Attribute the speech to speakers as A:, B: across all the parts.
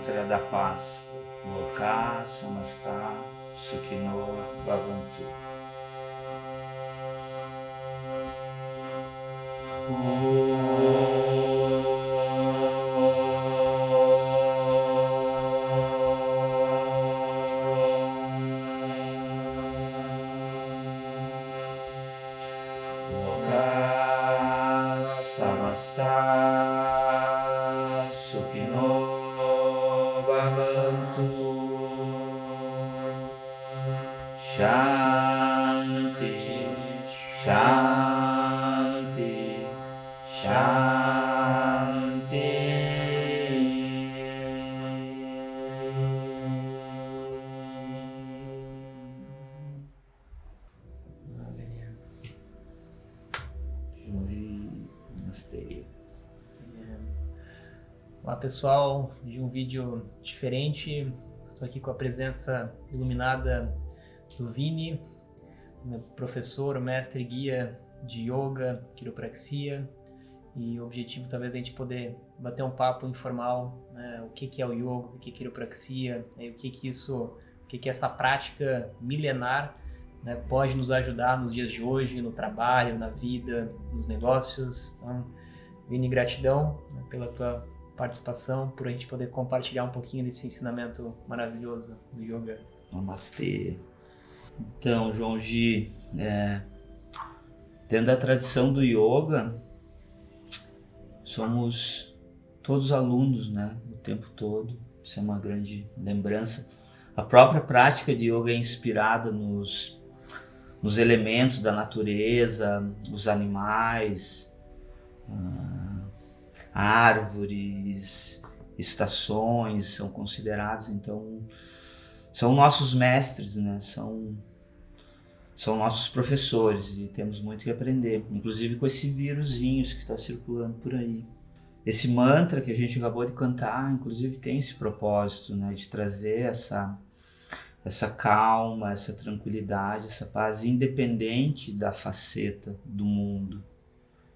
A: mantra da paz. Loka Samasta Sukhino Bhavantu. Loka Samasta Sukhino Bhavantu. Shanti, Shanti, Shanti. Namastê.
B: Olá pessoal, de um vídeo diferente. Estou aqui com a presença iluminada do Vini, meu professor, mestre e guia de yoga, quiropraxia, e o objetivo talvez é a gente poder bater um papo informal, né? O que é o yoga, o que é quiropraxia, né? O que essa prática milenar, né, pode nos ajudar nos dias de hoje, no trabalho, na vida, nos negócios. Então, Vini, gratidão, né, pela tua participação, por a gente poder compartilhar um pouquinho desse ensinamento maravilhoso do yoga.
A: Namastê. Então, João Gi, dentro da tradição do yoga, somos todos alunos, né, o tempo todo. Isso é uma grande lembrança. A própria prática de yoga é inspirada nos elementos da natureza, os animais, árvores, estações são considerados, então são nossos mestres, né? São nossos professores e temos muito que aprender, inclusive com esse vírusinho que está circulando por aí. Esse mantra que a gente acabou de cantar, inclusive tem esse propósito, né? De trazer essa calma, essa tranquilidade, essa paz independente da faceta do mundo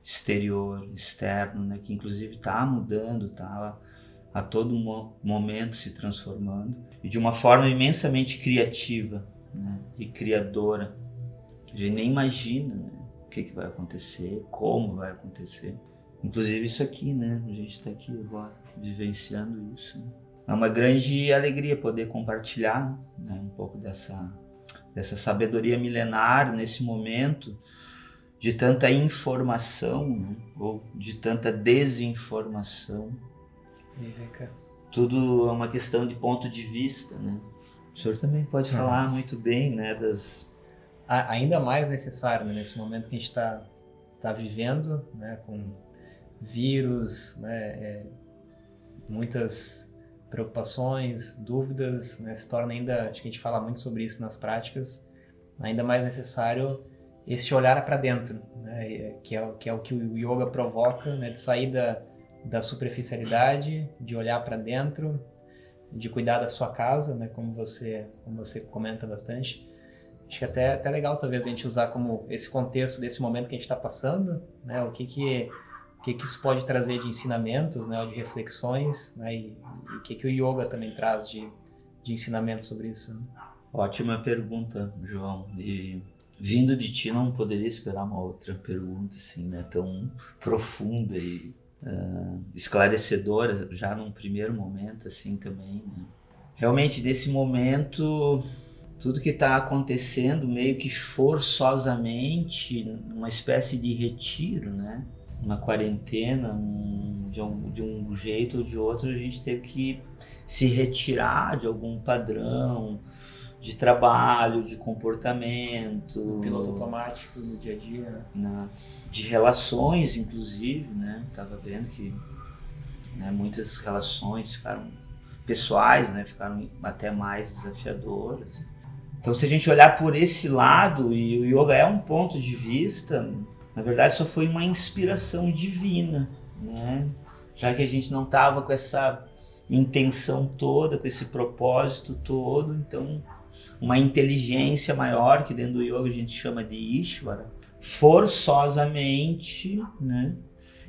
A: exterior, externo, né? Que inclusive está mudando, está a todo momento se transformando e de uma forma imensamente criativa, né? E criadora. A gente nem imagina, né, o que vai acontecer, como vai acontecer. Inclusive isso aqui, né? A gente está aqui agora vivenciando isso, né? É uma grande alegria poder compartilhar, né, um pouco dessa sabedoria milenar nesse momento de tanta informação, né, ou de tanta desinformação. Tudo é uma questão de ponto de vista, né? O senhor também pode falar muito bem, né, das...
B: Ainda mais necessário, né, nesse momento que a gente está vivendo, né, com vírus, né, muitas preocupações, dúvidas, né, se torna ainda, acho que a gente fala muito sobre isso nas práticas, ainda mais necessário esse olhar para dentro, né, que é o que o yoga provoca, né, de sair da superficialidade, de olhar para dentro, de cuidar da sua casa, né, como você comenta bastante. Acho que até legal talvez a gente usar como esse contexto desse momento que a gente está passando, né, o que isso pode trazer de ensinamentos, né, de reflexões, né, e o que o yoga também traz de ensinamentos sobre isso, né?
A: Ótima pergunta, João. E vindo de ti não poderia esperar uma outra pergunta assim, né, tão profunda e esclarecedora já num primeiro momento assim também, né? Realmente desse momento tudo que está acontecendo meio que forçosamente, uma espécie de retiro, né? Uma quarentena, de um jeito ou de outro a gente teve que se retirar de algum padrão de trabalho, de comportamento,
B: o piloto automático no dia a dia, né?
A: De relações inclusive, né? Tava vendo que, né, muitas relações ficaram pessoais, né, ficaram até mais desafiadoras. Então se a gente olhar por esse lado, e o yoga é um ponto de vista, na verdade só foi uma inspiração divina, né? Já que a gente não estava com essa intenção toda, com esse propósito todo, então uma inteligência maior, que dentro do yoga a gente chama de Ishvara, forçosamente, né,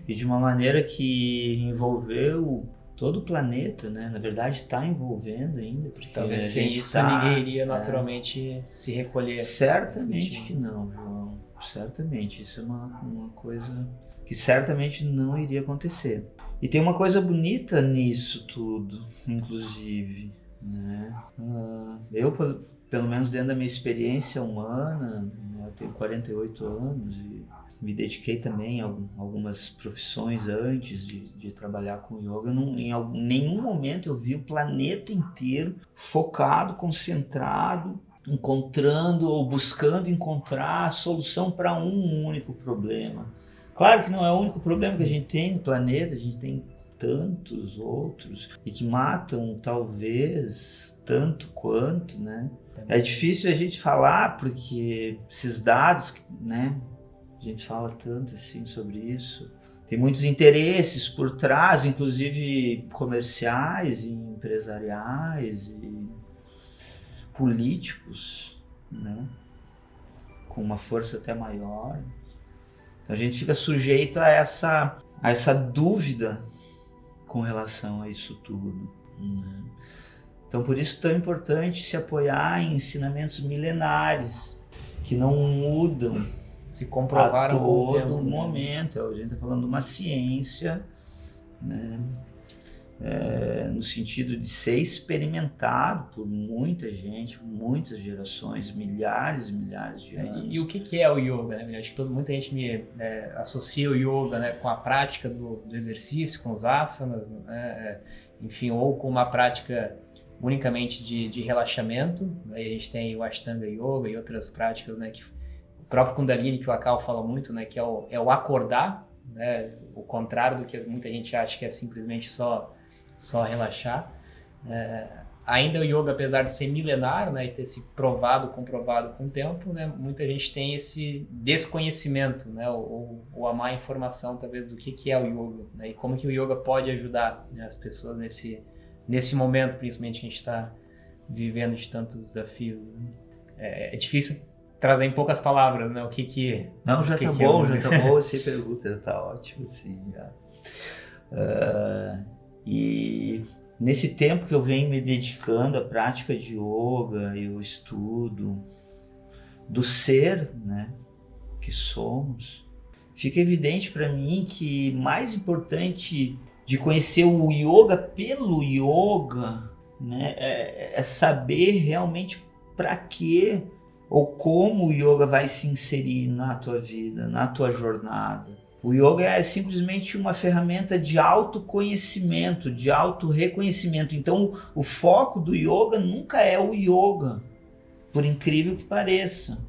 A: e de uma maneira que envolveu todo o planeta, né, na verdade está envolvendo ainda, porque
B: Talvez
A: a
B: sem
A: gente
B: isso ninguém iria naturalmente se recolher.
A: Certamente que não, João. Certamente. Isso é uma coisa que certamente não iria acontecer. E tem uma coisa bonita nisso tudo, inclusive, né? Eu, pelo menos dentro da minha experiência humana, né, eu tenho 48 anos e me dediquei também a algumas profissões antes de trabalhar com yoga. Em nenhum momento eu vi o planeta inteiro focado, concentrado, encontrando ou buscando encontrar a solução para um único problema. Claro que não é o único problema que a gente tem no planeta, a gente tem tantos outros e que matam talvez tanto quanto, né? É difícil a gente falar porque esses dados, né? A gente fala tanto assim sobre isso. Tem muitos interesses por trás, inclusive comerciais e empresariais e políticos, né? Com uma força até maior. Então a gente fica sujeito a essa dúvida com relação a isso tudo, né? Então por isso é tão importante se apoiar em ensinamentos milenares que não mudam,
B: se comprovaram
A: a
B: com o tempo,
A: todo momento. A gente está falando de uma ciência, né? No sentido de ser experimentado por muita gente, muitas gerações, milhares e milhares de anos.
B: E o que é o yoga, né? Acho que muita gente associa o yoga, né, com a prática do exercício, com os asanas, né? Enfim, ou com uma prática unicamente de relaxamento. Aí a gente tem o Ashtanga Yoga e outras práticas, né, que o próprio Kundalini, que o Akal fala muito, né, que é o acordar, né, o contrário do que muita gente acha que é simplesmente só relaxar. Ainda o yoga, apesar de ser milenar, né, e ter se comprovado com o tempo, né, muita gente tem esse desconhecimento, né, ou a má informação, talvez, do que é o yoga, né, e como que o yoga pode ajudar, né, as pessoas nesse momento, principalmente, que a gente está vivendo de tantos desafios, né? É difícil trazer em poucas palavras, né, o que...
A: Não, já tá bom, já tá bom, sem pergunta, já tá ótimo, sim, já. E nesse tempo que eu venho me dedicando à prática de yoga e o estudo do ser, né, que somos, fica evidente para mim que mais importante de conhecer o yoga pelo yoga, né, é saber realmente para quê ou como o yoga vai se inserir na tua vida, na tua jornada. O yoga é simplesmente uma ferramenta de autoconhecimento, de autorreconhecimento. Então, o foco do yoga nunca é o yoga, por incrível que pareça.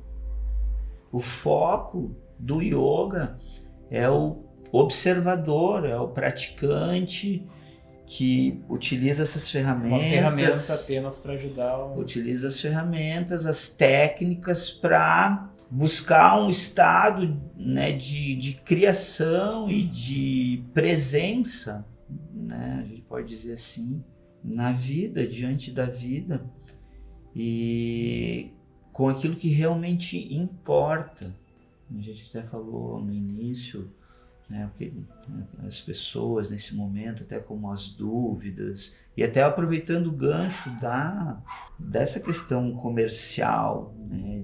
A: O foco do yoga é o observador, é o praticante que utiliza essas ferramentas.
B: Uma ferramenta apenas para ajudar.
A: Utiliza as ferramentas, as técnicas para buscar um estado, né, de criação e de presença, né, a gente pode dizer assim, na vida, diante da vida e com aquilo que realmente importa. A gente até falou no início, né, porque as pessoas nesse momento, até como as dúvidas, e até aproveitando o gancho dessa questão comercial, né,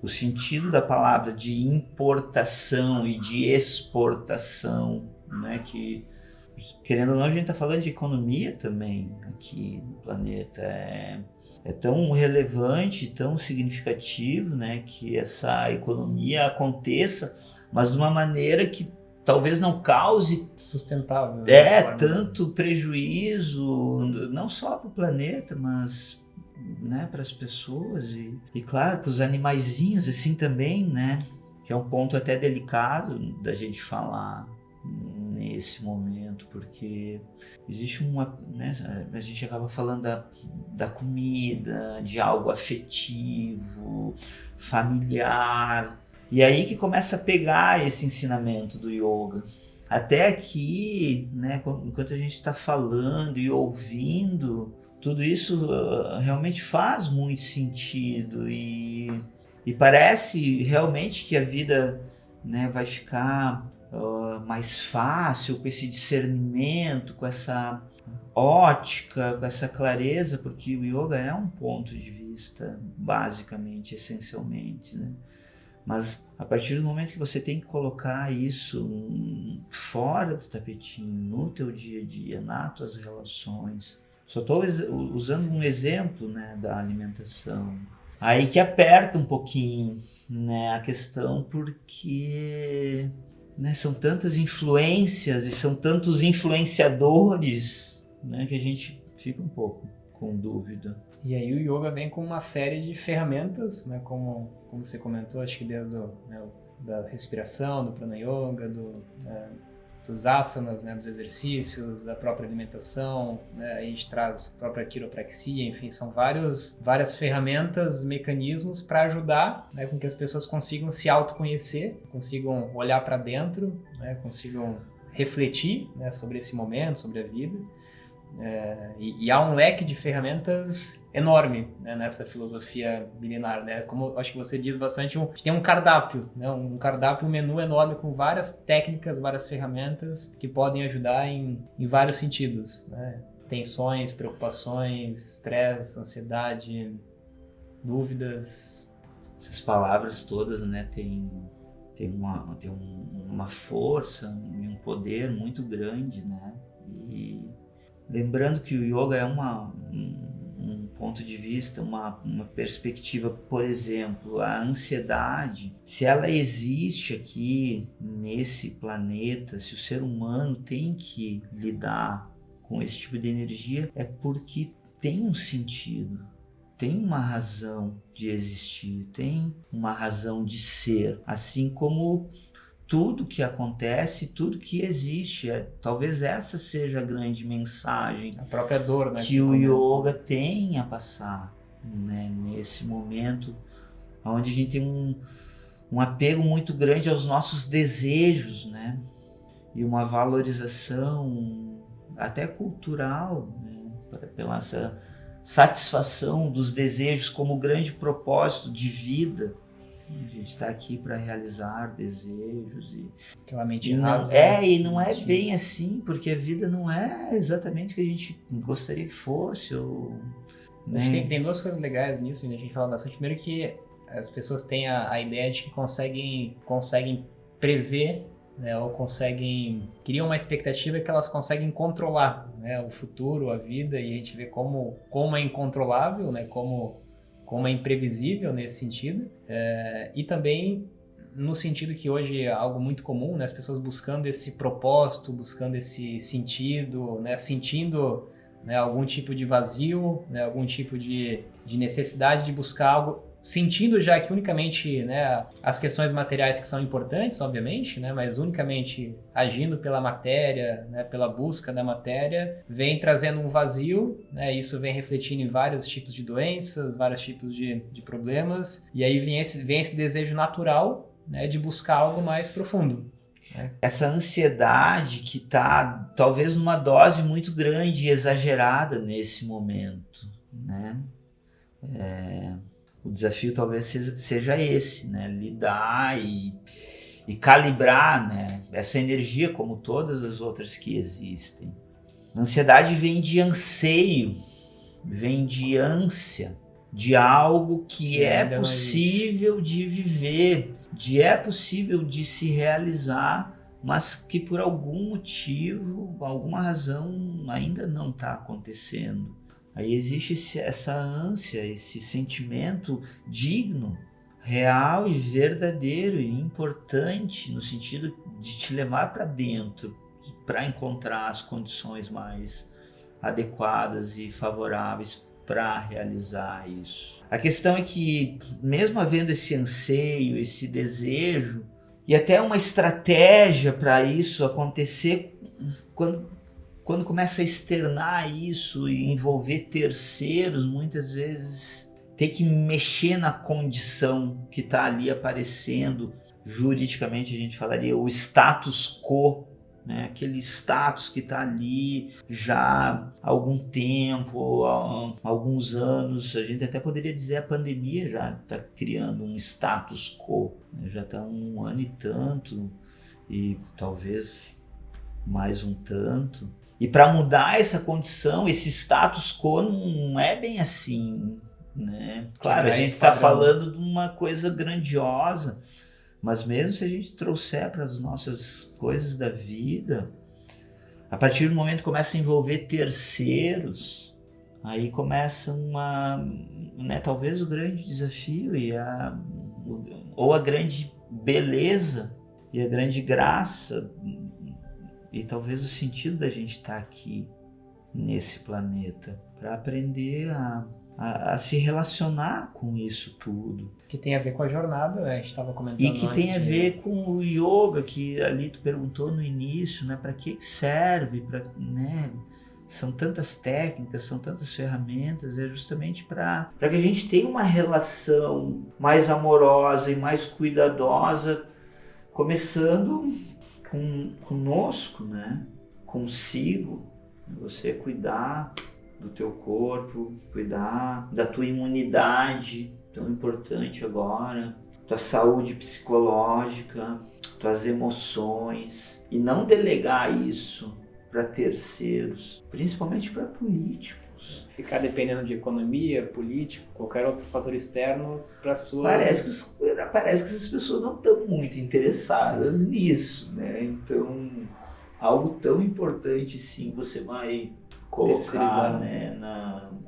A: o sentido da palavra de importação e de exportação, né, que, querendo ou não, a gente está falando de economia também aqui no planeta. É tão relevante, tão significativo, né, que essa economia aconteça, mas de uma maneira que talvez não cause
B: sustentável, né,
A: tanto prejuízo, não só para o planeta, mas, né, para as pessoas e claro, para os animaizinhos assim também, né, que é um ponto até delicado da gente falar nesse momento, porque existe né, a gente acaba falando da comida, de algo afetivo, familiar, e aí que começa a pegar esse ensinamento do yoga. Até aqui, né, enquanto a gente está falando e ouvindo, tudo isso realmente faz muito sentido e parece realmente que a vida, né, vai ficar mais fácil, com esse discernimento, com essa ótica, com essa clareza, porque o yoga é um ponto de vista, basicamente, essencialmente, né? Mas a partir do momento que você tem que colocar isso fora do tapetinho, no teu dia a dia, nas tuas relações, só estou usando um exemplo, né, da alimentação, aí que aperta um pouquinho, né, a questão, porque, né, são tantas influências e são tantos influenciadores, né, que a gente fica um pouco com dúvida.
B: E aí o yoga vem com uma série de ferramentas, né, como você comentou, acho que desde da respiração, do prana yoga, dos asanas, né, dos exercícios, da própria alimentação, né, a gente traz a própria quiropraxia, enfim, são várias ferramentas, mecanismos para ajudar, né, com que as pessoas consigam se autoconhecer, consigam olhar para dentro, né, consigam refletir, né, sobre esse momento, sobre a vida. E há um leque de ferramentas enorme, né, nessa filosofia milenar, né? Como acho que você diz bastante, tem um cardápio, né? Um cardápio, um menu enorme com várias técnicas, várias ferramentas que podem ajudar em vários sentidos, né? Tensões, preocupações, estresse, ansiedade, dúvidas.
A: Essas palavras todas, né, tem uma força e um poder muito grande, né? E lembrando que o yoga é um ponto de vista, uma perspectiva, por exemplo, a ansiedade, se ela existe aqui nesse planeta, se o ser humano tem que lidar com esse tipo de energia, é porque tem um sentido, tem uma razão de existir, tem uma razão de ser, assim como tudo que acontece, tudo que existe. Talvez essa seja a grande mensagem,
B: a própria dor, né,
A: que o yoga tem a passar, né, nesse momento onde a gente tem um apego muito grande aos nossos desejos, né, e uma valorização até cultural, né, pela essa satisfação dos desejos como grande propósito de vida. A gente está aqui para realizar desejos
B: aquela mente
A: e
B: rasa.
A: E não é bem assim, porque a vida não é exatamente o que a gente gostaria que fosse. Né?
B: Acho que tem duas coisas legais nisso, né? A gente fala bastante. Primeiro que as pessoas têm a ideia de que conseguem prever, né? Ou criam uma expectativa que elas conseguem controlar, né? O futuro, a vida, e a gente vê como é incontrolável, né? Como é imprevisível nesse sentido, e também no sentido que hoje é algo muito comum, né, as pessoas buscando esse propósito, buscando esse sentido, né, sentindo, né, algum tipo de vazio, né, algum tipo de necessidade de buscar algo, sentindo já que unicamente, né, as questões materiais que são importantes, obviamente, né, mas unicamente agindo pela matéria, né, pela busca da matéria, vem trazendo um vazio, né, isso vem refletindo em vários tipos de doenças, vários tipos de problemas, e aí vem esse desejo natural, né, de buscar algo mais profundo.
A: Essa ansiedade que está talvez numa dose muito grande e exagerada nesse momento, né? O desafio talvez seja esse, né? Lidar e calibrar, né, essa energia como todas as outras que existem. A ansiedade vem de anseio, vem de ânsia, de algo que é possível de viver, é possível de se realizar, mas que por algum motivo, alguma razão ainda não está acontecendo. Aí existe essa ânsia, esse sentimento digno, real e verdadeiro e importante no sentido de te levar para dentro, para encontrar as condições mais adequadas e favoráveis para realizar isso. A questão é que, mesmo havendo esse anseio, esse desejo e até uma estratégia para isso acontecer, quando começa a externar isso e envolver terceiros, muitas vezes tem que mexer na condição que está ali aparecendo. Juridicamente a gente falaria o status quo, né? Aquele status que está ali já há algum tempo, há alguns anos. A gente até poderia dizer a pandemia já está criando um status quo, né? Já está 1 ano e tanto e talvez mais um tanto. E para mudar essa condição, esse status quo não é bem assim, né? Claro, a gente está falando de uma coisa grandiosa, mas mesmo se a gente trouxer para as nossas coisas da vida, a partir do momento que começa a envolver terceiros, aí começa talvez o grande desafio ou a grande beleza e a grande graça e talvez o sentido da gente estar aqui nesse planeta, para aprender a se relacionar com isso tudo.
B: Que tem a ver com a jornada, né? A gente estava comentando
A: e que tem a ver com o yoga, que ali tu perguntou no início, né? Para que serve? Né? São tantas técnicas, são tantas ferramentas, é justamente para que a gente tenha uma relação mais amorosa e mais cuidadosa, começando conosco, né? Consigo, você cuidar do teu corpo, cuidar da tua imunidade, tão importante agora, tua saúde psicológica, tuas emoções, e não delegar isso para terceiros, principalmente para políticos.
B: Ficar dependendo de economia, político, qualquer outro fator externo para sua...
A: Parece que essas pessoas não estão muito interessadas nisso, né? Então, algo tão importante, sim, você vai colocar, né,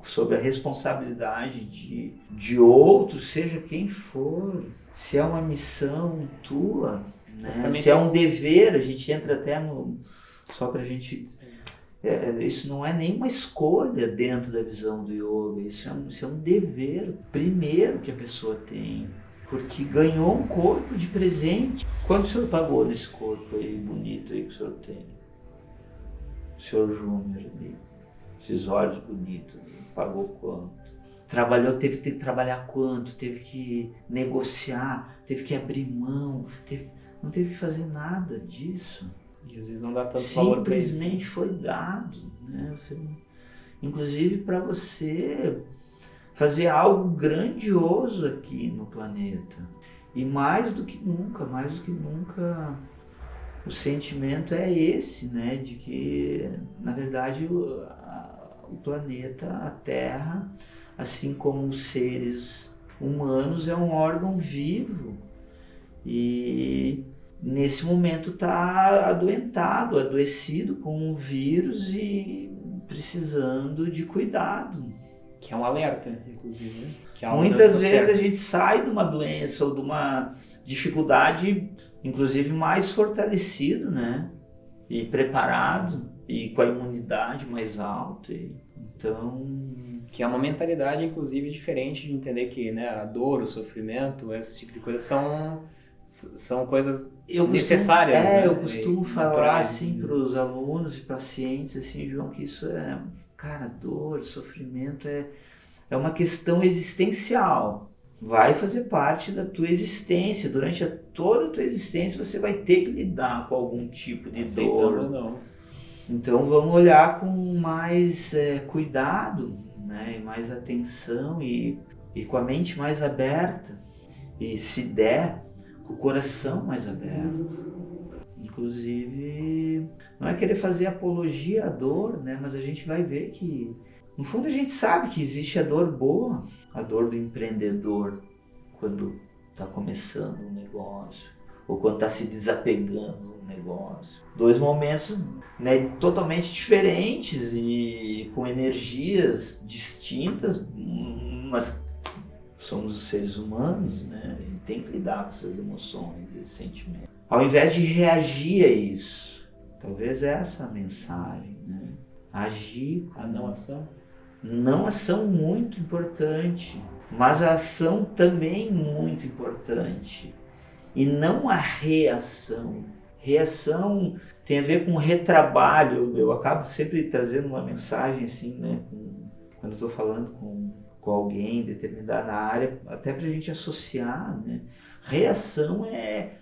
A: sobre a responsabilidade de outros, seja quem for. Se é uma missão tua, né? Se é um dever, a gente entra até só para a gente... isso não é nem uma escolha dentro da visão do yoga, isso é um dever primeiro que a pessoa tem, porque ganhou um corpo de presente. Quanto o senhor pagou nesse corpo aí bonito aí que o senhor tem? O senhor Júnior ali, esses olhos bonitos, pagou quanto? Trabalhou, teve que trabalhar quanto? Teve que negociar, teve que abrir mão, não teve que fazer nada disso.
B: E às vezes não dá tanto valor para isso.
A: Simplesmente foi dado, né? Inclusive para você fazer algo grandioso aqui no planeta. E mais do que nunca, o sentimento é esse, né? De que, na verdade, o planeta, a Terra, assim como os seres humanos, é um órgão vivo. E nesse momento está adoecido com um vírus e precisando de cuidado.
B: Que é um alerta, inclusive, né? Que
A: muitas vezes a gente sai de uma doença ou de uma dificuldade, inclusive mais fortalecido, né? E preparado, e com a imunidade mais alta. Então...
B: Que é uma mentalidade, inclusive, diferente de entender que, né, a dor, o sofrimento, esse tipo de coisa são coisas necessárias. Né?
A: Eu costumo falar assim para os alunos e pacientes, assim, João, que isso é, cara, dor, sofrimento é uma questão existencial. Vai fazer parte da tua existência. Durante toda a tua existência você vai ter que lidar com algum tipo de dor.
B: Ou não.
A: Então vamos olhar com mais cuidado, né? E mais atenção e com a mente mais aberta. E se der, com o coração mais aberto. Inclusive, não é querer fazer apologia à dor, né? Mas a gente vai ver que, no fundo, a gente sabe que existe a dor boa, a dor do empreendedor, quando está começando um negócio, ou quando está se desapegando do negócio. 2 momentos, né, totalmente diferentes e com energias distintas, mas somos os seres humanos, né? A gente tem que lidar com essas emoções, esses sentimentos. Ao invés de reagir a isso, talvez essa é a mensagem, né? Agir com
B: a não ação.
A: Não ação muito importante, mas a ação também muito importante. E não a reação. Reação tem a ver com retrabalho. Eu acabo sempre trazendo uma mensagem assim, né? Quando eu estou falando com alguém em determinada área, até para a gente associar, né? Reação é,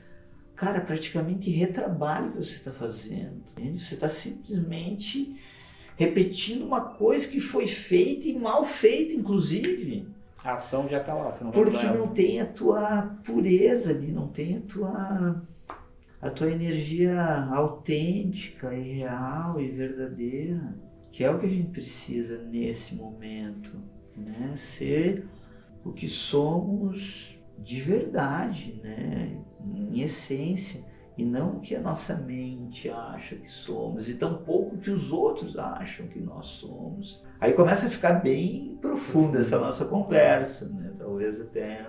A: cara, praticamente retrabalho que você está fazendo. Entende? Você está simplesmente repetindo uma coisa que foi feita e mal feita, inclusive.
B: A ação já está lá. Você não vai
A: porque não tem a tua pureza ali, não tem a a tua energia autêntica e real e verdadeira, que é o que a gente precisa nesse momento, né? Ser o que somos de verdade, né? Em essência, e não o que a nossa mente acha que somos, e tampouco o que os outros acham que nós somos. Aí começa a ficar bem profunda essa nossa conversa, né? Talvez até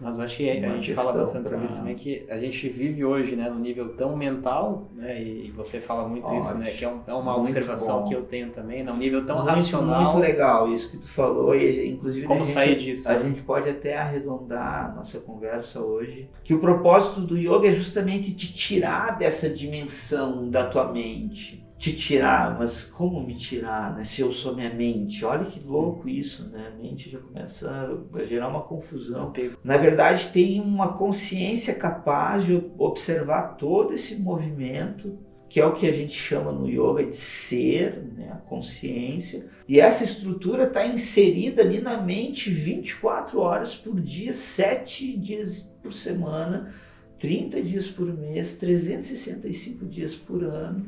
B: Mas eu acho que a gente fala bastante sobre isso, né? Que a gente vive hoje, né, no nível tão mental, né? E você fala muito isso, né? Que é uma observação
A: bom.
B: que eu tenho também, né? Um nível tão
A: muito,
B: racional.
A: Muito legal isso que tu falou, e inclusive
B: como sair disso?
A: A gente pode até arredondar a nossa conversa hoje, que o propósito do yoga é justamente te tirar dessa dimensão da tua mente. Te tirar, mas como me tirar, né? Se eu sou minha mente, olha que louco isso, né? A mente já começa a gerar uma confusão. Na verdade, tem uma consciência capaz de observar todo esse movimento, que é o que a gente chama no yoga de ser, né? A consciência. E essa estrutura está inserida ali na mente 24 horas por dia, 7 dias por semana, 30 dias por mês, 365 dias por ano.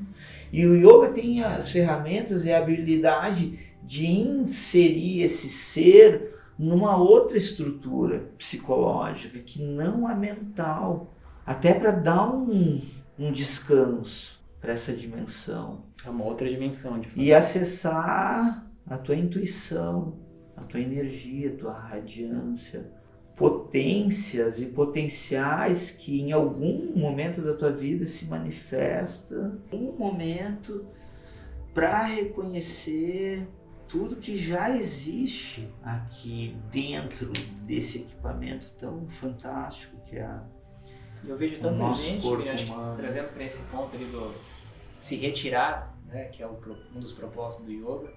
A: E o yoga tem as ferramentas e a habilidade de inserir esse ser numa outra estrutura psicológica, que não a mental, até para dar um descanso para essa dimensão.
B: É uma outra dimensão. De fato.
A: E acessar a tua intuição, a tua energia, a tua radiância, potências e potenciais que em algum momento da tua vida se manifesta, um momento para reconhecer tudo que já existe aqui dentro desse equipamento tão fantástico que é
B: eu vejo tanta gente, acho que trazendo para esse ponto ali do se retirar, né, que é um dos propósitos do yoga,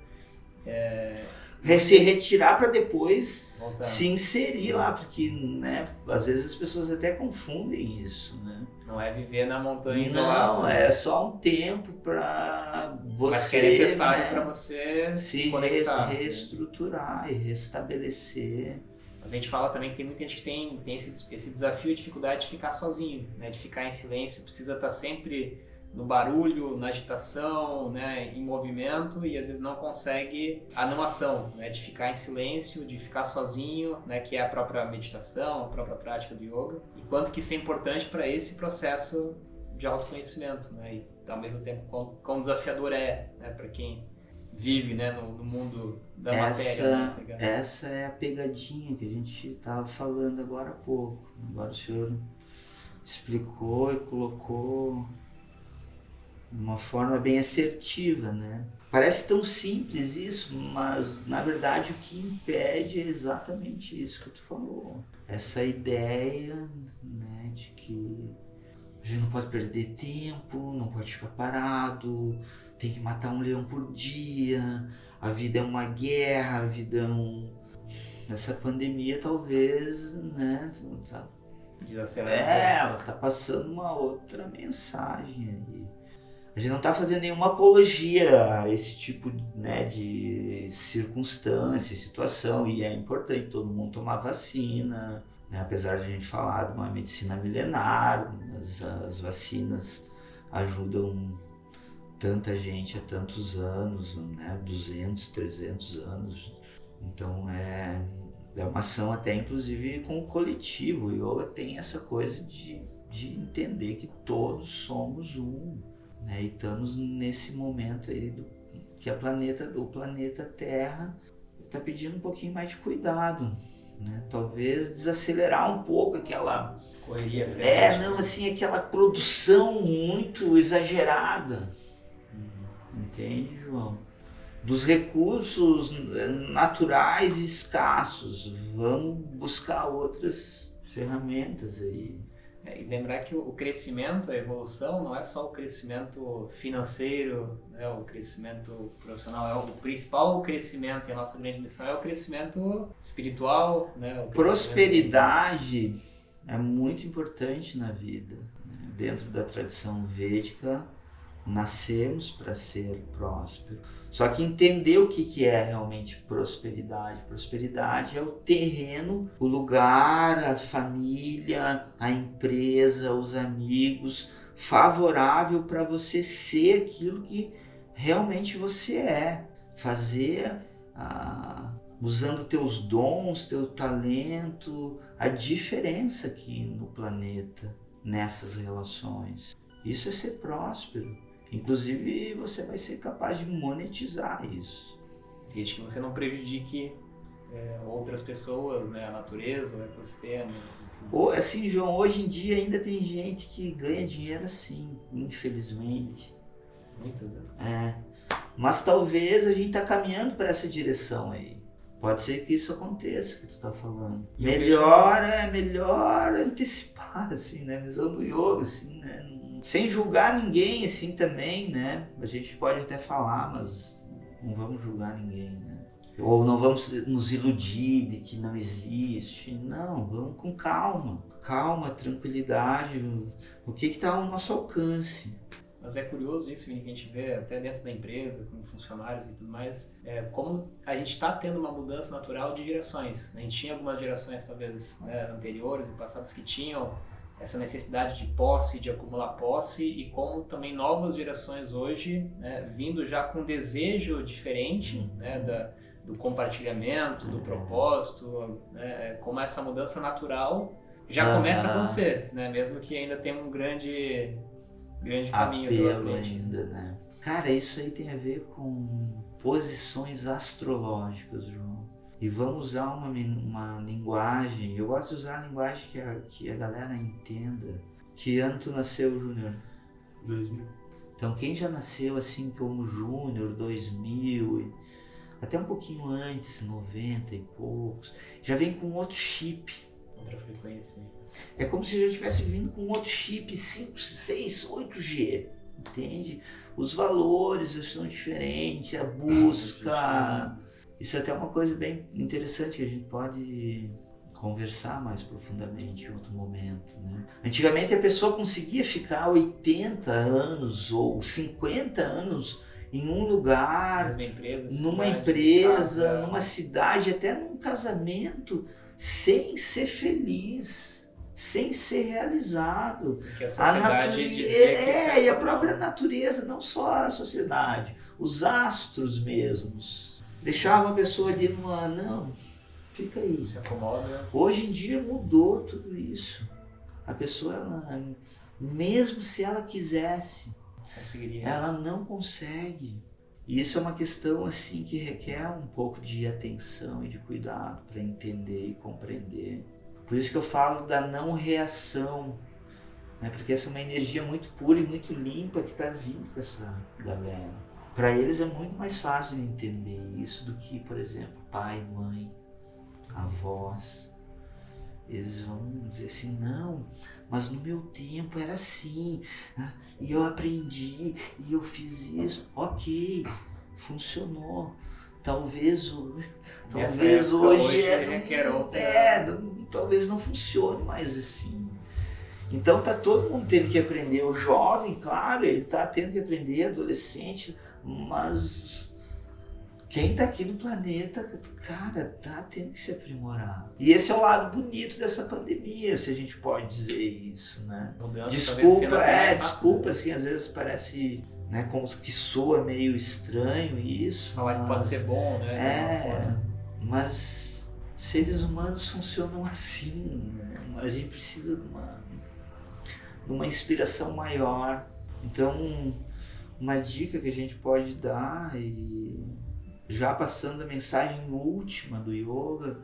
A: se retirar para depois voltar. Se inserir lá, porque, né, às vezes as pessoas até confundem isso, né?
B: Não é viver na montanha
A: isolada. Não, é só um tempo para você,
B: mas que é necessário, né, para você
A: se conectar, reestruturar, né? E restabelecer.
B: Mas a gente fala também que tem muita gente que tem esse desafio e dificuldade de ficar sozinho, né? De ficar em silêncio, precisa estar sempre no barulho, na agitação, né, em movimento, e às vezes não consegue a não ação, né, de ficar em silêncio, de ficar sozinho, né, que é a própria meditação, a própria prática do yoga, e quanto que isso é importante para esse processo de autoconhecimento, né, e ao mesmo tempo quão desafiador é, né, para quem vive, né, no mundo da matéria. Né,
A: essa é a pegadinha que a gente estava falando agora há pouco. Agora o senhor explicou e colocou de uma forma bem assertiva, né? Parece tão simples isso, mas na verdade o que impede é exatamente isso que tu falou. Essa ideia, né, de que a gente não pode perder tempo, não pode ficar parado, tem que matar um leão por dia, a vida é uma guerra, a vida é essa pandemia talvez, né, ela tá passando uma outra mensagem aí. A gente não está fazendo nenhuma apologia a esse tipo, né, de circunstância, situação, e é importante todo mundo tomar vacina, né, apesar de a gente falar de uma medicina milenar, as vacinas ajudam tanta gente há tantos anos, né, 200, 300 anos, então é uma ação até inclusive com o coletivo. O yoga tem essa coisa de entender que todos somos um. Né, e estamos nesse momento aí que o planeta Terra está pedindo um pouquinho mais de cuidado, né? Talvez desacelerar um pouco aquela
B: correria,
A: aquela produção muito exagerada, entende, João? Dos recursos naturais escassos, vamos buscar outras ferramentas aí.
B: E lembrar que o crescimento, a evolução, não é só o crescimento financeiro, né, o crescimento profissional, o principal crescimento, e a nossa grande missão é o crescimento espiritual. Né,
A: prosperidade é muito importante na vida, né? Dentro da tradição védica, nascemos para ser prósperos. Só que entender o que é realmente prosperidade. Prosperidade é o terreno, o lugar, a família, a empresa, os amigos favorável para você ser aquilo que realmente você é. Fazer, usando teus dons, teu talento, a diferença aqui no planeta, nessas relações. Isso é ser próspero. Inclusive, você vai ser capaz de monetizar isso.
B: Desde que você não prejudique outras pessoas, né? A natureza, o ecossistema.
A: Ou, assim, João, hoje em dia ainda tem gente que ganha dinheiro assim, infelizmente.
B: Muitas, né?
A: Mas talvez a gente tá caminhando para essa direção aí. Pode ser que isso aconteça, que tu tá falando. Melhor antecipar, assim, né? Visão do yoga, assim, né? Sem julgar ninguém, assim, também, né? A gente pode até falar, mas não vamos julgar ninguém, né? Ou não vamos nos iludir de que não existe. Não, vamos com calma. Calma, tranquilidade. O que está ao nosso alcance.
B: Mas é curioso isso, Vini, que a gente vê até dentro da empresa, com funcionários e tudo mais, como a gente está tendo uma mudança natural de gerações. A gente tinha algumas gerações, talvez, né, anteriores e passadas que tinham essa necessidade de posse, de acumular posse, e como também novas gerações hoje, né, vindo já com desejo diferente, né, do compartilhamento, do propósito, né, como essa mudança natural já começa a acontecer, né, mesmo que ainda tenha um grande caminho pela frente.
A: Ainda, né? Cara, isso aí tem a ver com posições astrológicas, João. E vamos usar uma linguagem, eu gosto de usar a linguagem que a galera entenda. Que ano tu nasceu, Júnior?
C: 2000.
A: Então quem já nasceu assim como Júnior, 2000, até um pouquinho antes, 90 e poucos, já vem com outro chip.
B: Outra frequência.
A: É como se já estivesse vindo com outro chip 5, 6, 8G, entende? Os valores são diferentes, a busca. Isso é até uma coisa bem interessante que a gente pode conversar mais profundamente em outro momento, né? Antigamente a pessoa conseguia ficar 80 anos ou 50 anos em um lugar, numa empresa, numa cidade, até num casamento, sem ser feliz, sem ser realizado.
B: Porque a sociedade dizia que
A: e a própria natureza, não só a sociedade, os astros mesmos, deixavam a pessoa ali não, fica aí.
B: Se acomoda.
A: Hoje em dia mudou tudo isso. A pessoa, mesmo se ela quisesse, ela não consegue. E isso é uma questão assim que requer um pouco de atenção e de cuidado para entender e compreender. Por isso que eu falo da não reação, né? Porque essa é uma energia muito pura e muito limpa que está vindo com essa galera. Para eles é muito mais fácil de entender isso do que, por exemplo, pai, mãe, avós. Eles vão dizer assim, não, mas no meu tempo era assim, e eu aprendi, e eu fiz isso. Ok, funcionou. Talvez hoje talvez não funcione mais assim. Então tá todo mundo tendo que aprender. O jovem, claro, ele tá tendo que aprender, adolescente, mas quem tá aqui no planeta, cara, tá tendo que se aprimorar. E esse é o lado bonito dessa pandemia, se a gente pode dizer isso, né? Desculpa, assim, às vezes parece, né, como que soa meio estranho isso.
B: Falar que pode ser bom, né?
A: Mas seres humanos funcionam assim, né? A gente precisa de uma inspiração maior. Então, uma dica que a gente pode dar, e já passando a mensagem última do yoga,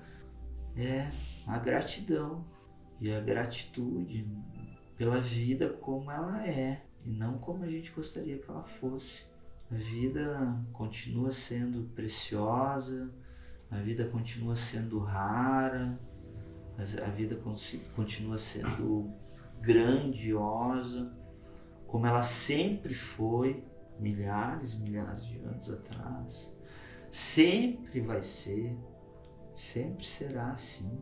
A: é a gratidão e a gratitude pela vida como ela é e não como a gente gostaria que ela fosse. A vida continua sendo preciosa, a vida continua sendo rara, a vida continua sendo grandiosa, como ela sempre foi, milhares e milhares de anos atrás. Sempre vai ser, sempre será assim.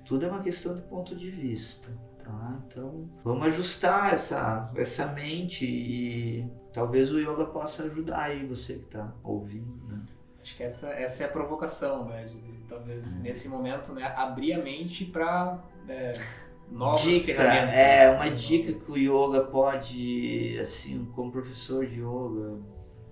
A: Tudo é uma questão de ponto de vista, tá? Então, vamos ajustar essa mente e talvez o yoga possa ajudar aí você que está ouvindo, né?
B: Acho que essa é a provocação, né? De talvez nesse momento, né, abrir a mente para novas
A: dica,
B: ferramentas.
A: uma dica que o yoga pode, assim, como professor de yoga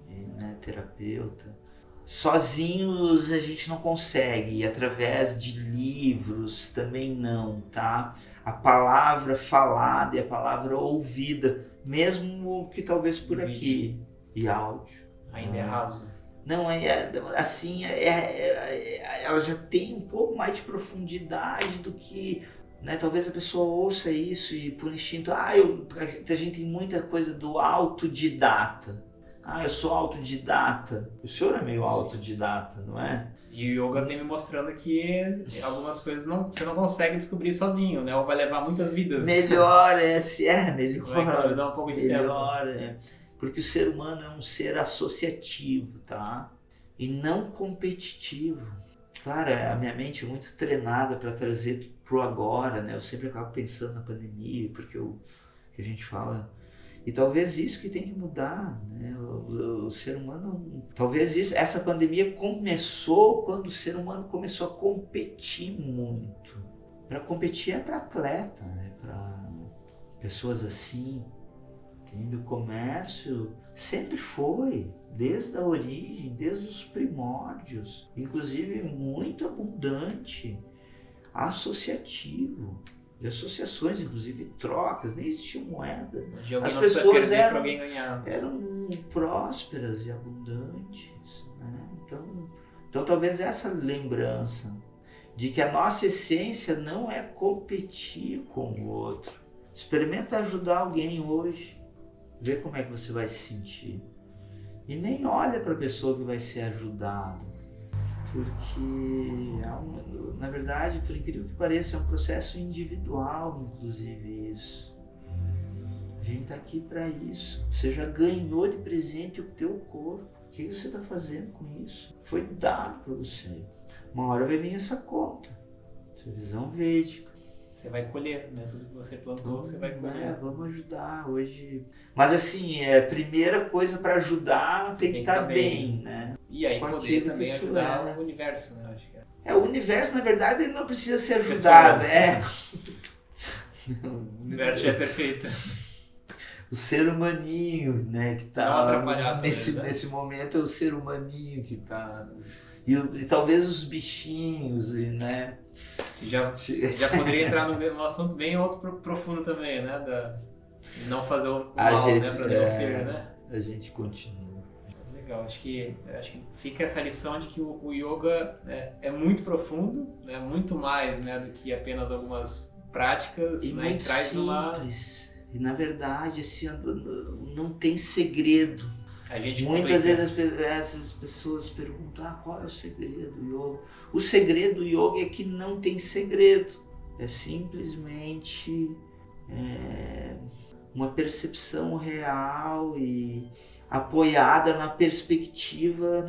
A: e, né, terapeuta, sozinhos a gente não consegue, e através de livros também não, tá? A palavra falada e a palavra ouvida, mesmo que talvez por aqui, e áudio.
B: Ainda é raso.
A: Não, assim, ela já tem um pouco mais de profundidade do que, né, talvez a pessoa ouça isso e por instinto, a gente tem muita coisa do autodidata. Eu sou autodidata. O senhor é meio autodidata, não é?
B: E o yoga vem me mostrando que algumas coisas você não consegue descobrir sozinho, né? Ou vai levar muitas vidas.
A: Melhor, melhor.
B: Vai economizar um pouco de
A: melhor,
B: tempo.
A: Porque o ser humano é um ser associativo, tá? E não competitivo. Claro, a minha mente é muito treinada para trazer pro agora, né? Eu sempre acabo pensando na pandemia, porque que a gente fala. E talvez isso que tem que mudar, né? O ser humano... Talvez essa pandemia começou quando o ser humano começou a competir muito. Para competir é para atleta, né? Para pessoas assim. O comércio sempre foi, desde a origem, desde os primórdios, inclusive muito abundante, associativo, de associações, inclusive trocas, nem existia moeda. As pessoas eram prósperas e abundantes, né? Então talvez essa lembrança de que a nossa essência não é competir com o outro. Experimenta ajudar alguém hoje. Vê como é que você vai se sentir. E nem olha para a pessoa que vai ser ajudada. Porque, na verdade, por incrível que pareça, é um processo individual, inclusive isso. A gente está aqui para isso. Você já ganhou de presente o teu corpo. O que você está fazendo com isso? Foi dado para você. Uma hora vai vir essa conta. Essa visão védica.
B: Você vai colher, né? Tudo que você plantou, você vai colher.
A: Vamos ajudar hoje. Mas assim, a primeira coisa para ajudar tem que estar bem, né?
B: E aí poder também ajudar o universo, né? Acho que
A: o universo, na verdade, ele não precisa ser ajudado, né?
B: O universo já é perfeito.
A: O ser humaninho, né? Que tá nesse momento é o ser humaninho que tá... E talvez os bichinhos, né?
B: Já poderia entrar no assunto bem outro profundo também, né? De não fazer o mal, né? Para não ser, né?
A: A gente continua.
B: Legal, acho que fica essa lição de que o yoga é muito profundo, né? Muito mais, né, do que apenas algumas práticas,
A: e
B: né?
A: Muito
B: e traz
A: simples. E na verdade, assim, não tem segredo.
B: Muitas
A: vezes essas pessoas perguntam qual é o segredo do yoga. O segredo do yoga é que não tem segredo. É simplesmente uma percepção real e apoiada na perspectiva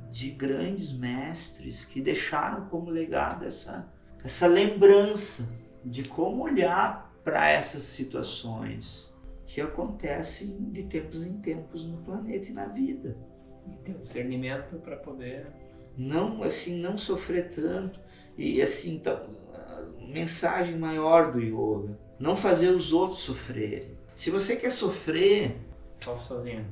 A: de grandes mestres que deixaram como legado essa lembrança de como olhar para essas situações que acontecem de tempos em tempos no planeta e na vida.
B: E ter um discernimento para poder...
A: Não sofrer tanto. E assim, a mensagem maior do yoga, não fazer os outros sofrerem. Se você quer sofrer...
B: Sofre sozinho.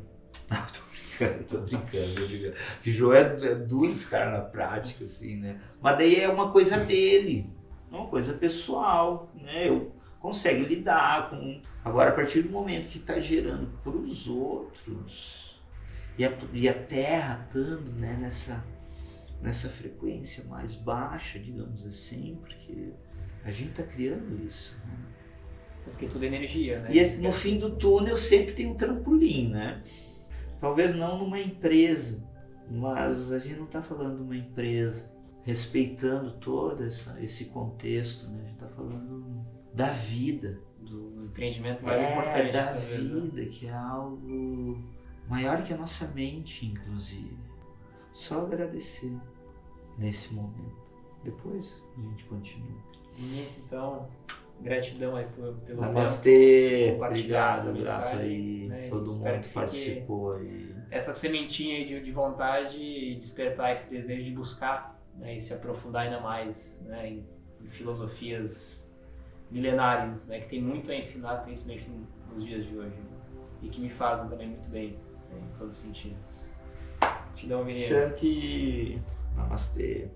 A: Não, tô brincando. O Jô é duro esse cara na prática, assim, né? Mas daí é uma coisa dele, é uma coisa pessoal, né? Consegue lidar com... Agora, a partir do momento que está gerando para os outros, e a Terra estando, né, nessa frequência mais baixa, digamos assim, porque a gente está criando isso, né?
B: Porque tudo é energia, né?
A: E no fim do túnel sempre tem um trampolim, né? Talvez não numa empresa, mas a gente não está falando de uma empresa respeitando todo esse contexto, né? A gente está falando da vida.
B: Do empreendimento mais importante
A: da
B: talvez,
A: vida, né? Que é algo maior que a nossa mente, inclusive. Só agradecer nesse momento. Depois a gente continua.
B: Então, gratidão aí pelo
A: Namastê,
B: obrigado,
A: grato aí,
B: né?
A: todo mundo que participou aí.
B: Essa sementinha aí de vontade e despertar esse desejo de buscar, né, e se aprofundar ainda mais, né, em filosofias milenares, né, que tem muito a ensinar, principalmente nos dias de hoje, e que me fazem também muito bem, né, em todos os sentidos. Te dá um vinheiro.
A: Shanti. Namastê.